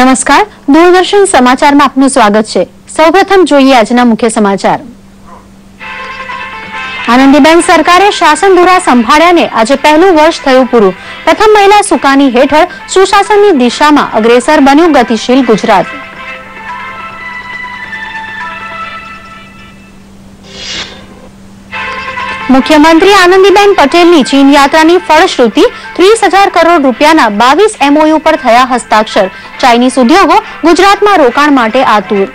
નમસ્કાર, દૂરદર્શન સમાચારમાં આપનું સ્વાગત છે। સૌપ્રથમ જોઈએ આજના મુખ્ય સમાચાર। આનંદીબેન સરકારે શાસન ધુરા સંભાળ્યાને આજે પહેલું વર્ષ થયું પૂરું। પ્રથમ મહિલા સુકાની હેઠળ સુશાસનની દિશામાં અગ્રેસર બન્યું ગતિશીલ ગુજરાત। મુખ્યમંત્રી આનંદીબેન પટેલની ચીન યાત્રાની ફળશ્રુતિ 30,000 કરોડ રૂપિયાના 22 MOU પર થયા હસ્તાક્ષર। ચાઇનીઝ ઉદ્યોગો ગુજરાતમાં રોકાણ માટે આતુર।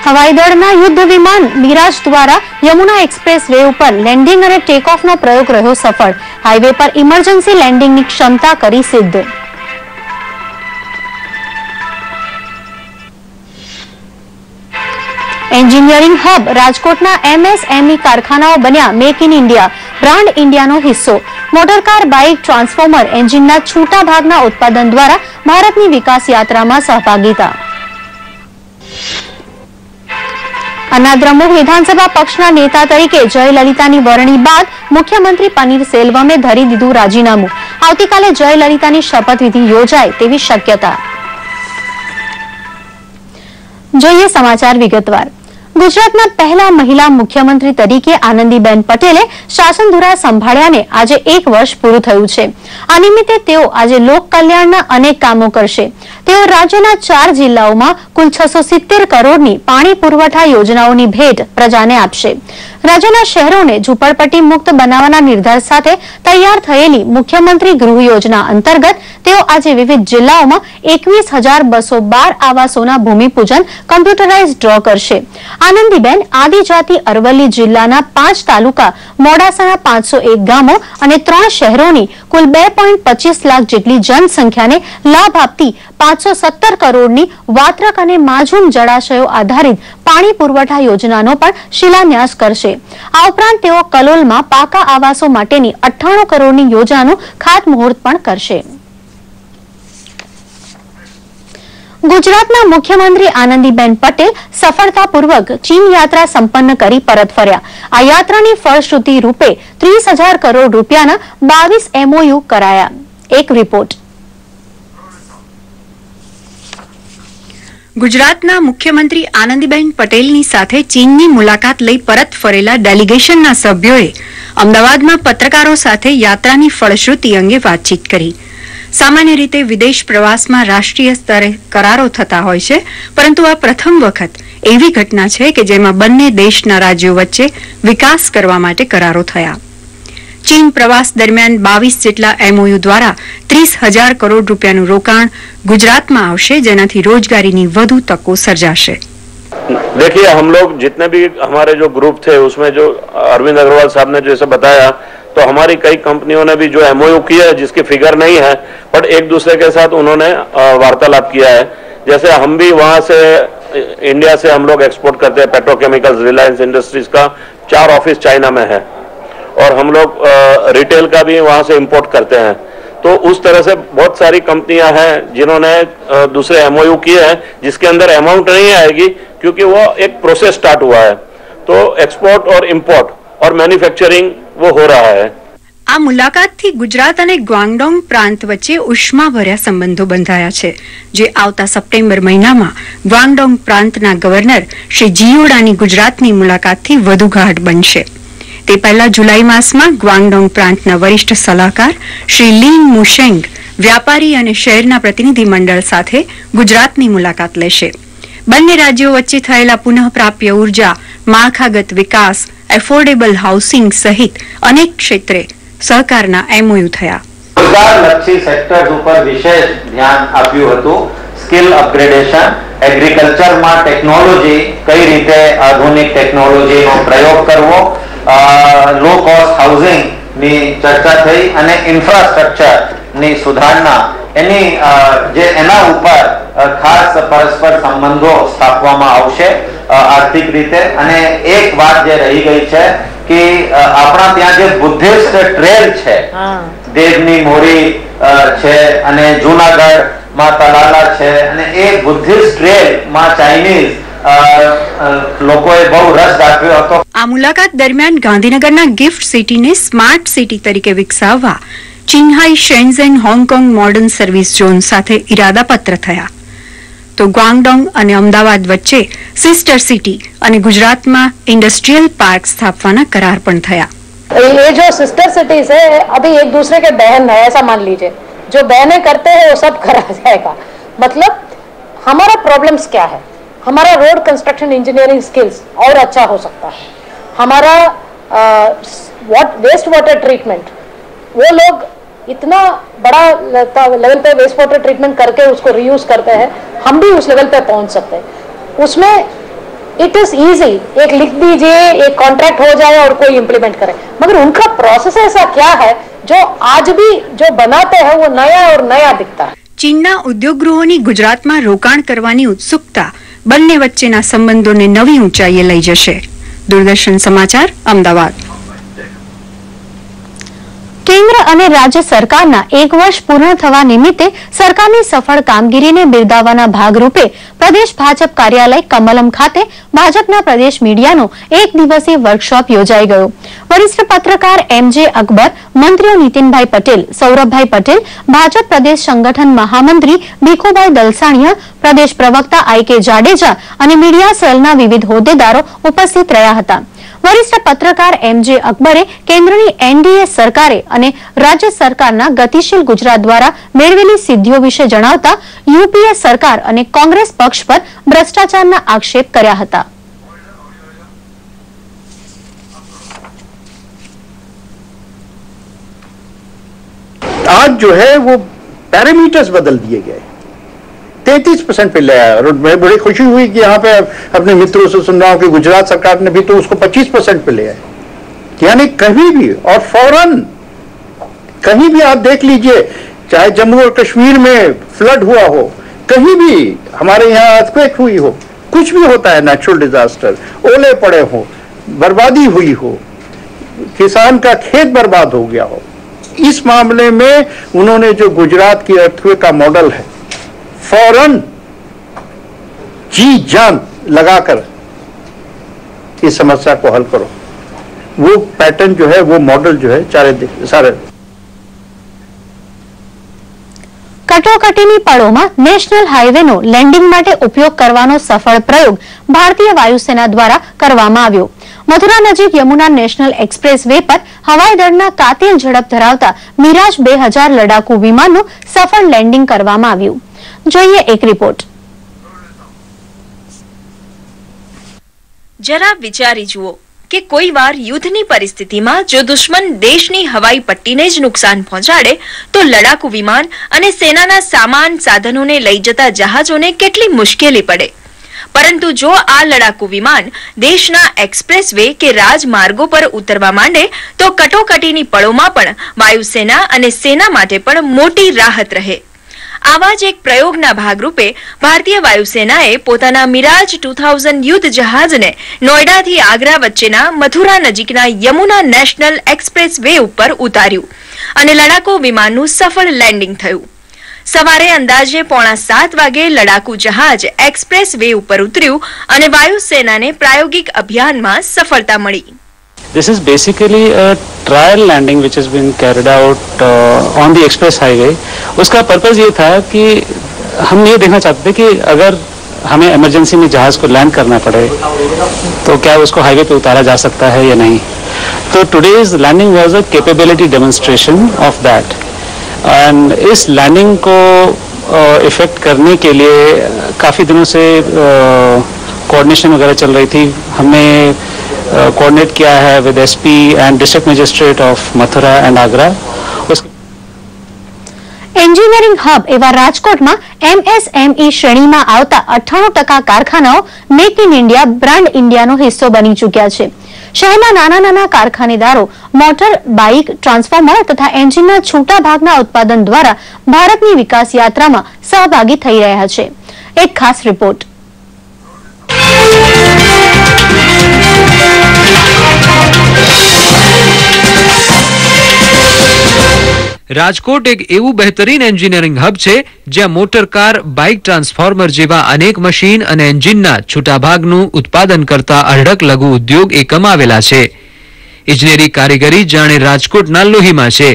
હવાઈ દળના યુદ્ધ વિમાન મિરાજ દ્વારા યમુના એક્સપ્રેસ વે ઉપર લેન્ડિંગ અને ટેક ઓફનો પ્રયોગ રહ્યો સફળ। હાઈવે પર ઇમરજન્સી લેન્ડિંગની ક્ષમતા કરી સિદ્ધ। એન્જિનિયરિંગ હબ રાજકોટના MSME કારખાનાઓ બન્યા મેક ઇન ઇન્ડિયા, બ્રાન્ડ ઇન્ડિયાનો હિસ્સો। મોટરકાર, બાઇક, ટ્રાન્સફોર્મર એન્જિનના છૂટા ભાગના ઉત્પાદન દ્વારા ભારતની વિકાસ યાત્રામાં સહભાગીતા। અનાદ્રમુખ વિધાનસભા પક્ષના નેતા તરીકે જયલલિતાની વરણી બાદ મુખ્યમંત્રી પનીરસેલ્વમે ધરી દીધું રાજીનામું। આવતીકાલે જયલલિતાની શપથવિધિ યોજાય તેવી શક્યતા। જોઈએ સમાચાર વિગતવાર। ગુજરાતના પહેલા મહિલા મુખ્યમંત્રી તરીકે આનંદીબેન પટેલે શાસન ધુરા સંભાળ્યાને આજે એક વર્ષ પૂરું થયું છે। આ નિમિત્તે તેઓ આજે લોક કલ્યાણના અનેક કામો કરશે। તેઓ રાજ્યના 4 જિલ્લાઓમાં કુલ 670 કરોડની પાણી પુરવઠા યોજનાઓની ભેટ પ્રજાને આપશે। રાજ્યના શહેરોને ઝૂંપડપટ્ટી મુક્ત બનાવવાના નિર્ધાર સાથે તૈયાર થયેલી મુખ્યમંત્રી ગૃહ યોજના અંતર્ગત તેઓ આજે વિવિધ જિલ્લાઓમાં 21,212 આવાસોના ભૂમિપૂજન કમ્પ્યુટરાઇઝ ડ્રો કરશે। આનંદીબેન આદિજાતિ અરવલ્લી જિલ્લાના 5 તાલુકા, મોડાસાના 501 ગામો અને 3 શહેરોની કુલ 2.25 લાખ જેટલી જનસંખ્યાને લાભ આપતી 517 કરોડની વાત્રક અને માઝૂમ જળાશયો આધારિત પાણી પુરવઠા યોજનાનો પણ શિલાન્યાસ કરશે। આ ઉપરાંત તેઓ કલોલમાં પાકા આવાસો માટેની 98 કરોડની યોજનાનું ખાતમુહૂર્ત પણ કરશે। ગુજરાતના મુખ્યમંત્રી આનંદીબેન પટેલ સફળતાપૂર્વક ચીન યાત્રા સંપન્ન કરી પરત ફર્યા। આ યાત્રાની ફળશ્રુતિ રૂપે 30,000 કરોડ રૂપિયાના 22 MOU કરાયા। એક રિપોર્ટ। ગુજરાતના મુખ્યમંત્રી આનંદીબેન પટેલની સાથે ચીનની મુલાકાત લઈ પરત ફરેલા ડેલિગેશનના સભ્યોએ અમદાવાદમાં પત્રકારો સાથે યાત્રાની ફળશ્રુતિ અંગે વાતચીત કરી। સામાન્ય રીતે વિદેશ પ્રવાસમાં રાષ્ટ્રીય સ્તરે કરારો થતા હોય છે, પરંતુ આ પ્રથમ વખત એવી ઘટના છે કે જેમાં બંને દેશના રાજ્યો વચ્ચે વિકાસ કરવા માટે કરારો થયા। ચીન પ્રવાસ દરમિયાન 22 જેટલા MOU દ્વારા 30,000 કરોડ રૂપિયાનું રોકાણ ગુજરાતમાં આવશે, જેનાથી રોજગારીની વધુ તકો સર્જાશે। देखिए, हम लोग जितने भी हमारे जो ग्रुप थे उसमें जो अरविंद अग्रवाल साहब ने जैसे बताया, तो हमारी कई कंपनियों ने भी जो MOU किया है जिसकी फिगर नहीं है, बट एक दूसरे के साथ उन्होंने वार्तालाप किया है। जैसे हम भी वहां से इंडिया से हम लोग एक्सपोर्ट करते हैं पेट्रोकेमिकल्स, रिलायंस इंडस्ट्रीज का 4 ऑफिस चाइना में है और हम लोग रिटेल का भी वहां से इंपोर्ट करते हैं। तो उस तरह से बहुत सारी कंपनियां हैं जिन्होंने दूसरे MOU किए हैं, जिसके अंदर अमाउंट नहीं आएगी क्योंकि वो एक प्रोसेस स्टार्ट हुआ है। तो एक्सपोर्ट और इंपोर्ट और मैन्युफैक्चरिंग वो हो रहा है। આ મુલાકાતથી ગુજરાત અને ગ્વાંગડોંગ પ્રાંત વચ્ચે ઉષ્માભર્યા સંબંધો બંધાયા છે, જે આવતા સપ્ટેમ્બર મહિનામાં ગ્વાંગડોંગ પ્રાંતના ગવર્નર શ્રી જીયોડાની ગુજરાતની મુલાકાતથી વધુ ગાઢ બનશે। તે પહેલા જુલાઈ માસમાં ગ્વાંગડોંગ પ્રાંતના વરિષ્ઠ સલાહકાર શ્રી લીન મુશેંગ વ્યાપારી અને શહેરના પ્રતિનિધિ મંડળ સાથે ગુજરાતની મુલાકાત લેશે। બંને રાજ્યો વચ્ચે થયેલા પુનઃપ્રાપ્ય ઉર્જા, માળખાગત વિકાસ, એફોર્ડેબલ હાઉસિંગ સહિત અનેક ક્ષેત્રે સહકારના MOU થયા। રોજગારલક્ષી સેક્ટર્સ ઉપર વિશેષ ધ્યાન આપ્યું હતું। સ્કિલ અપગ્રેડેશન, એગ્રીકલ્ચરમાં ટેકનોલોજી, કઈ રીતે આધુનિક ટેકનોલોજીનો પ્રયોગ કરવો, લો કોસ્ટ હાઉસિંગ ની ચર્ચા થઈ અને ઇન્ફ્રાસ્ટ્રક્ચરની સુધારણા એના ઉપર ખાસ પરસ્પર સંબંધો સ્થાપવામાં આવશે આર્થિક રીતે। અને એક વાત જે રહી ગઈ છે કે આપણા ત્યાં જે બુદ્ધિસ્ટ ટ્રેલ છે, દેવની મોરી છે અને જૂનાગઢમાં તલાલા છે, અને એ બુદ્ધિસ્ટ ટ્રેલમાં ચાઇનીઝ લોકોએ બહુ રસ દાખવ્યો હતો। આ મુલાકાત દરમિયાન ગાંધીનગરના ગિફ્ટ સિટીને સ્માર્ટ સિટી તરીકે વિકસાવવા ચિંહાઈ શેન્ઝેન હોંગકોંગ મોડર્ન સર્વિસ ઝોન સાથે ઇરાદાપત્ર થયા તો ગ્વાંગડોંગ અને અમદાવાદ વચ્ચે સિસ્ટર સિટી અને ગુજરાતમાં ઇન્ડસ્ટ્રીયલ પાર્ક સ્થાપવાના કરાર પણ થયા. ये जो सिस्टर सिटीज है अभी एक दूसरे के बहन है, ऐसा मान लीजिए. जो बहनें करते हैं वो सब करा जाएगा. मतलब हमारा प्रॉब्लम्स क्या है? हमारा रोड कंस्ट्रक्शन इंजीनियरिंग स्किल्स और अच्छा हो सकता है. हमारा वेस्ट वाटर ट्रीटमेंट, वो लोग इतना बड़ा लेवल पे वेस्ट वाटर ट्रीटमेंट करके उसको रीयूज करते हैं, हम भी उस लेवल पे पहुंच सकते हैं. उसमें इट इज ईजी, एक लिख दीजिए, एक कॉन्ट्रैक्ट हो जाए और कोई इंप्लीमेंट करे. मगर उनका प्रोसेस ऐसा क्या है जो आज भी जो बनाते हैं वो नया और नया दिखता है. ચીનના ઉદ્યોગગૃહોની ગુજરાતમાં રોકાણ કરવાની ઉત્સુકતા બંને વચ્ચેના સંબંધોને નવી ઊંચાઈએ લઈ જશે. દૂરદર્શન સમાચાર, અમદાવાદ. કેન્દ્ર અને રાજ્ય સરકારના 1 વર્ષ પૂર્ણ થવા નિમિત્તે સરકારની સફળ કામગીરીને બિરદાવવાના ભાગરૂપે પ્રદેશ ભાજપ કાર્યાલય કમલમ ખાતે ભાજપના પ્રદેશ મીડિયાનો 1 દિવસીય વર્કશોપ યોજાઈ ગયો. વરિષ્ઠ પત્રકાર એમજે અકબર, મંત્રીઓ નીતિનભાઈ પટેલ, સૌરભભાઈ પટેલ, ભાજપ પ્રદેશ સંગઠન મહામંત્રી ભીખુભાઈ દલસાણીયા, પ્રદેશ પ્રવક્તા આઈ.કે. જાડેજા અને મીડિયા સેલના વિવિધ હોદ્દેદારો ઉપસ્થિત રહ્યા હતા. વરિષ્ઠ પત્રકાર એમજે અકબરે કેન્દ્રની એનડીએ સરકારે અને રાજ્ય સરકારના ગતિશીલ ગુજરાત દ્વારા મેળવેલી સિદ્ધિઓ વિશે જણાવતા યુપીએ સરકાર અને કોંગ્રેસ પક્ષ પર ભ્રષ્ટાચારના આક્ષેપ કર્યા હતા. आज जो है वो पैरामीटर्स बदल दिए गए, 33% पे ले आया. और मैं बड़ी खुशी हुई कि यहाँ पे अपने मित्रों से सुन रहा हूँ कि गुजरात सरकार ने भी तो उसको 25% पे ले आया. यानी कहीं भी और फौरन कहीं भी आप देख लीजिए, चाहे जम्मू और कश्मीर में फ्लड हुआ हो, कहीं भी हमारे यहाँ अर्थक्वेक हुई हो, कुछ भी होता है, नेचुरल डिजास्टर, ओले पड़े हो, बर्बादी हुई हो, किसान का खेत बर्बाद हो गया हो, इस मामले में उन्होंने जो गुजरात की अर्थक्वेक का मॉडल है, फौरन जी जान लगाकर इस समस्या को हल करो. वो पैटर्न जो है, वो मॉडल जो है सारे કટોકટીની પળોમાં નેશનલ હાઈવેનો લેન્ડિંગ માટે ઉપયોગ કરવાનો સફળ પ્રયોગ ભારતીય વાયુસેના દ્વારા કરવામાં આવ્યો. મથુરા નજીક યમુના નેશનલ એક્સપ્રેસ વે પર હવાઈ દળના કાતિલ ઝડપ ધરાવતા મિરાજ 2000 લડાકુ વિમાનનું સફળ લેન્ડિંગ કરવામાં આવ્યું. જોઈએ એક રિપોર્ટ. જરા વિચારી જુઓ કે કોઈ વાર યુદ્ધની પરિસ્થિતિમાં જો દુશ્મન દેશની હવાઈ પટ્ટીને જ નુકસાન પહોંચાડે તો લડાકુ વિમાન અને સેનાના સામાન સાધનોને લઈ જતા જહાજોને કેટલી મુશ્કેલી પડે. પરંતુ જો આ લડાકુ વિમાન દેશના એક્સપ્રેસ વે કે રાજમાર્ગો પર ઉતરવા માંડે તો કટોકટીની પળોમાં પણ વાયુસેના અને સેના માટે પણ મોટી રાહત રહે. આવા જ એક પ્રયોગના ભાગરૂપે ભારતીય વાયુસેનાએ પોતાના મિરાજ 2000 યુદ્ધ જહાજને નોઈડાથી આગ્રા વચ્ચેના મથુરા નજીકના યમુના નેશનલ એક્સપ્રેસ વે ઉપર ઉતાર્યું અને લડાકુ વિમાનનું સફળ લેન્ડિંગ થયું. સવારે અંદાજે 6:45 વાગે લડાકુ જહાજ એક્સપ્રેસ વે ઉપર ઉતર્યું અને વાયુસેનાને પ્રાયોગિક અભિયાનમાં સફળતા મળી. This is basically a trial landing which has been carried out on the express highway. उसका पर्पस ये था कि हम ये देखना चाहते थे कि अगर हमें इमरजेंसी में जहाज को लैंड करना पड़े तो क्या उसको हाईवे पे उतारा जा सकता है या नहीं. तो today's landing was a capability demonstration of that. And इस लैंडिंग को इफेक्ट करने के लिए काफ़ी दिनों से कोऑर्डिनेशन वगैरह चल रही थी. हमने कोऑर्डिनेट किया है with SP and district magistrate of Mathura and Agra. Engineering hub એવા રાજકોટમાં એમએસએમઈ શ્રેણીમાં આવતા 98% કારખાનાઓ મેક ઇન ઇન્ડિયા બ્રાન્ડ ઇન્ડિયાનો હિસ્સો બની ચૂક્યા છે. શહેરના નાના નાના કારખાનેદારો મોટર, બાઇક, ટ્રાન્સફોર્મર તથા એન્જિનના છૂટા ભાગના ઉત્પાદન દ્વારા ભારતની વિકાસ યાત્રામાં સહભાગી થઈ રહ્યા છે. એક ખાસ રિપોર્ટ. રાજકોટ એક એવું બહેતરીન એન્જિનિયરિંગ હબ છે જ્યાં મોટર કાર, બાઇક, ટ્રાન્સફોર્મર જેવા અનેક મશીન અને એન્જિનના છૂટા ભાગનું ઉત્પાદન કરતા અઢળક લઘુ ઉદ્યોગ એકમ આવેલા છે. ઇજનેરી કારીગરી જાણે રાજકોટના લોહીમાં છે.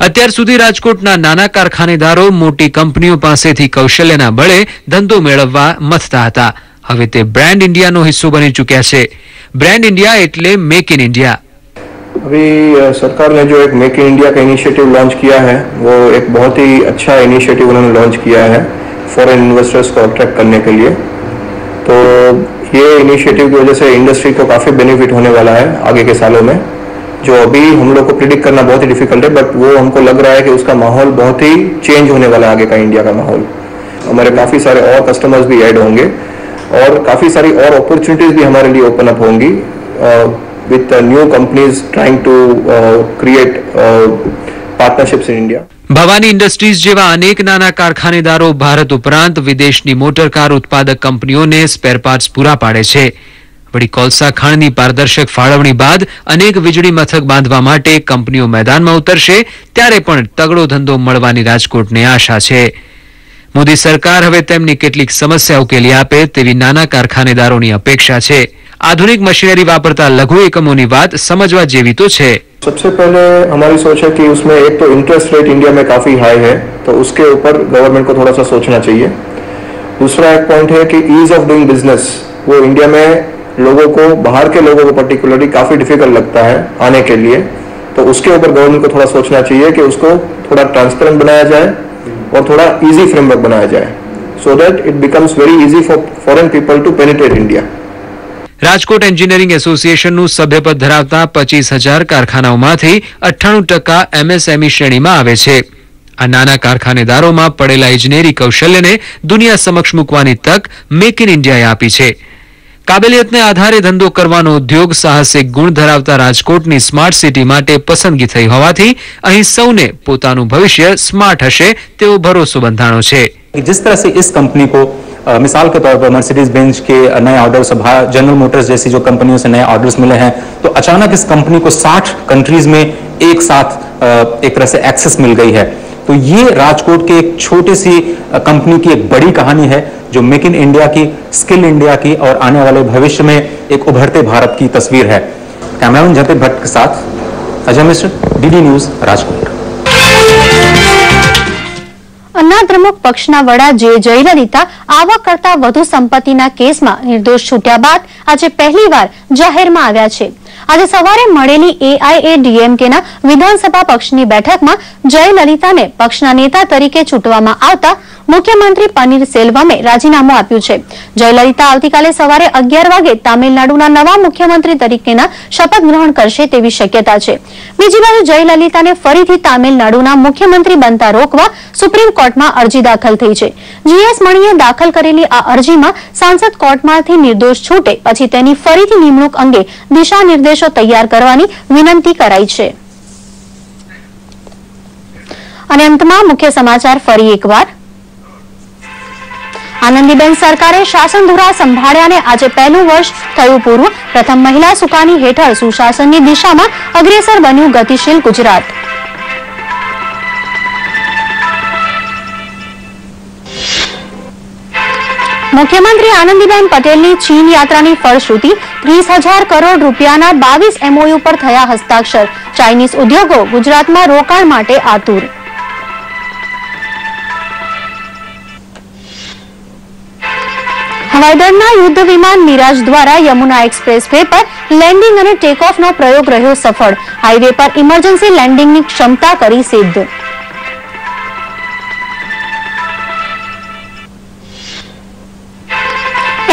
અત્યાર સુધી રાજકોટના નાના કારખાનેદારો મોટી કંપનીઓ પાસેથી કૌશલ્યના બળે ધંધો મેળવવા મથતા હતા. હવે તે બ્રાન્ડ इंडियाનો હિસ્સો बनी चुक्या છે. ब्रांड इंडिया એટલે मेक इन इंडिया. अभी सरकार ने जो एक मेक इन इंडिया का इनिशिएटिव लॉन्च किया है वो एक बहुत ही अच्छा इनिशिएटिव उन्होंने लॉन्च किया है फॉरेन इन्वेस्टर्स को अट्रैक्ट करने के लिए. तो ये इनिशिएटिव की वजह से इंडस्ट्री को काफ़ी बेनिफिट होने वाला है आगे के सालों में. जो अभी हम लोग को प्रिडिक्ट करना बहुत ही डिफिकल्ट है बट वो हमको लग रहा है कि उसका माहौल बहुत ही चेंज होने वाला है आगे का इंडिया का माहौल. हमारे काफ़ी सारे और कस्टमर्स भी ऐड होंगे और काफ़ी सारी और अपॉर्चुनिटीज भी हमारे लिए ओपन अप होंगी with new companies trying to create partnerships in India. Bhavani industries જેવા અનેક નાના કારખાનેદારો ભારત ઉપરાંત વિદેશની મોટર કાર ઉત્પાદક કંપનીઓને સ્પેર પાર્ટ્સ પૂરા પાડે છે. વળી કોલસા ખાણની પારદર્શક ફાળવણી બાદ અનેક વીજળી મથક બાંધવા માટે કંપનીઓ મેદાનમાં ઉતરશે ત્યારે પણ તગડો ધંધો મળવાની રાજકોટને આશા છે. મોદી સરકાર હવે તેમની કેટલીક સમસ્યા ઉકેલી આપે તેવી નાના કારખાનેદારોની અપેક્ષા છે. आधुनिक मशीनरी वापरता लघु एकमों की बात समझवा जेवी तो छे. सबसे पहले हमारी सोच है कि उसमें एक तो इंटरेस्ट रेट इंडिया में काफी हाई है तो उसके ऊपर गवर्नमेंट को थोड़ा सा सोचना चाहिए. दूसरा एक पॉइंट है कि ईज ऑफ डूइंग बिजनेस वो इंडिया में लोगों को बाहर के लोगों को पर्टिकुलरली काफी डिफिकल्ट लगता है आने के लिए. तो उसके ऊपर गवर्नमेंट को थोड़ा सोचना चाहिए कि उसको थोड़ा ट्रांसपेरेंट बनाया जाए और थोड़ा इजी फ्रेमवर्क बनाया जाए so that it becomes very easy for foreign people to penetrate India. Rajkot engineering એસોસિએશનનું સભ્યપદ ધરાવતા 25,000 કારખાનાઓમાંથી 98% એમએસએમઈ શ્રેણીમાં આવે છે. આ નાના કારખાનેદારોમાં પડેલા ઇજનેરી કૌશલ્યને દુનિયા સમક્ષ મૂકવાની તક મેક ઇન ઇન્ડિયાએ આપી છે. કાબેલિયતને આધારે ધંધો કરવાનો ઉદ્યોગ સાહસિક ગુણ ધરાવતા રાજકોટની સ્માર્ટ સિટી માટે પસંદગી થઈ હોવાથી અહીં સૌને પોતાનું ભવિષ્ય સ્માર્ટ હશે તેવો ભરોસો બંધાણો છે. जिस तरह से इस कंपनी को मिसाल के तौर पर मर्सिडीज बेंज के नए ऑर्डर्स, जनरल मोटर्स जैसी जो कंपनियों से नए ऑर्डर्स मिले हैं तो अचानक इस कंपनी को 60 कंट्रीज में एक साथ एक तरह से एक्सेस मिल गई है. तो ये राजकोट के एक छोटी सी कंपनी की एक बड़ी कहानी है जो मेक इन इंडिया की, स्किल इंडिया की और आने वाले भविष्य में एक उभरते भारत की तस्वीर है. कैमरामैन जतिन भट्ट के साथ अजय मिश्र, डीडी न्यूज, राजकोट. અન્ના દ્રમુક પક્ષના વડા જે જયલલિતા આવક કરતા વધુ સંપત્તિના કેસમાં નિર્દોષ છૂટ્યા બાદ આજે પહેલીવાર જાહેરમાં આવ્યા છે. આજે સવારે મળેલી એઆઈએડીએમકેના વિધાનસભા પક્ષની બેઠકમાં જયલલિતાને પક્ષના નેતા તરીકે ચૂંટવામાં આવતા મુખ્યમંત્રી પનીરસેલ્વમે રાજીનામું આપ્યું છે. જયલલિતા આવતીકાલે સવારે 11 વાગે તામિલનાડુના નવા મુખ્યમંત્રી તરીકેના શપથ ગ્રહણ કરશે તેવી શક્યતા છે. બીજી બાજુ જયલલિતાને ફરીથી તામિલનાડુના મુખ્યમંત્રી બનતા રોકવા સુપ્રીમ કોર્ટમાં અરજી દાખલ થઈ છે. જીએસ મણીએ દાખલ કરેલી આ અરજીમાં સાંસદ કોર્ટમાંથી નિર્દોષ છૂટે પછી તેની ફરીથી નિમણૂક અંગે દિશા નિર્દેશો તૈયાર કરવાની વિનંતી કરાઈ છે. અને અંતમાં મુખ્ય સમાચાર ફરી એકવાર. આનંદીબેન સરકારે શાસનધુરા સંભાળ્યાને આજે પહેલું વર્ષ થયું પૂરું. પ્રથમ મહિલા સુકાની હેઠળ સુશાસનની દિશામાં અગ્રેસર બન્યું ગતિશીલ ગુજરાત. મુખ્યમંત્રી આનંદીબેન પટેલની ચીન યાત્રાની ફળશ્રુતિ 30,000 કરોડ રૂપિયાના 22 એમઓયુ પર થયા હસ્તાક્ષર. ચાઇનીઝ ઉદ્યોગો ગુજરાતમાં રોકાણ માટે આતુર. હવાઈદળના યુદ્ધ વિમાન મિરાજ દ્વારા યમુના એક્સપ્રેસ વે પર લેન્ડિંગ અને ટેક ઓફનો પ્રયોગ રહ્યો સફળ. હાઈવે પર ઇમરજન્સી લેન્ડિંગની ક્ષમતા કરી સિદ્ધ.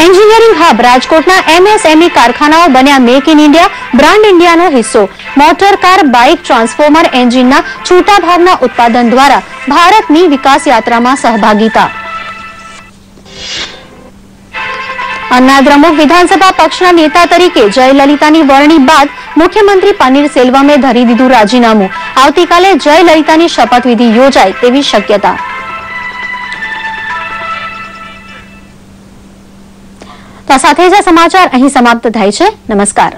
એન્જિનિયરિંગ હબ રાજકોટના એમએસએમઈ કારખાનાઓ બન્યા મેક ઇન ઇન્ડિયા, બ્રાન્ડ ઇન્ડિયાનો હિસ્સો. મોટર કાર, બાઇક, ટ્રાન્સફોર્મર એન્જિનના છૂટા ભાગના ઉત્પાદન દ્વારા ભારતની વિકાસ યાત્રામાં સહભાગિતા. અન્ના દ્રમુક વિધાનસભા પક્ષના નેતા તરીકે જયલલિતાની વરણી બાદ મુખ્યમંત્રી પનીરસેલ્વમે ધરી દીધું રાજીનામું. આવતીકાલે જયલલિતાની શપથવિધિ યોજાય તેવી શક્યતા. તો સાથે જ સમાચાર અહીં સમાપ્ત થાય છે. નમસ્કાર.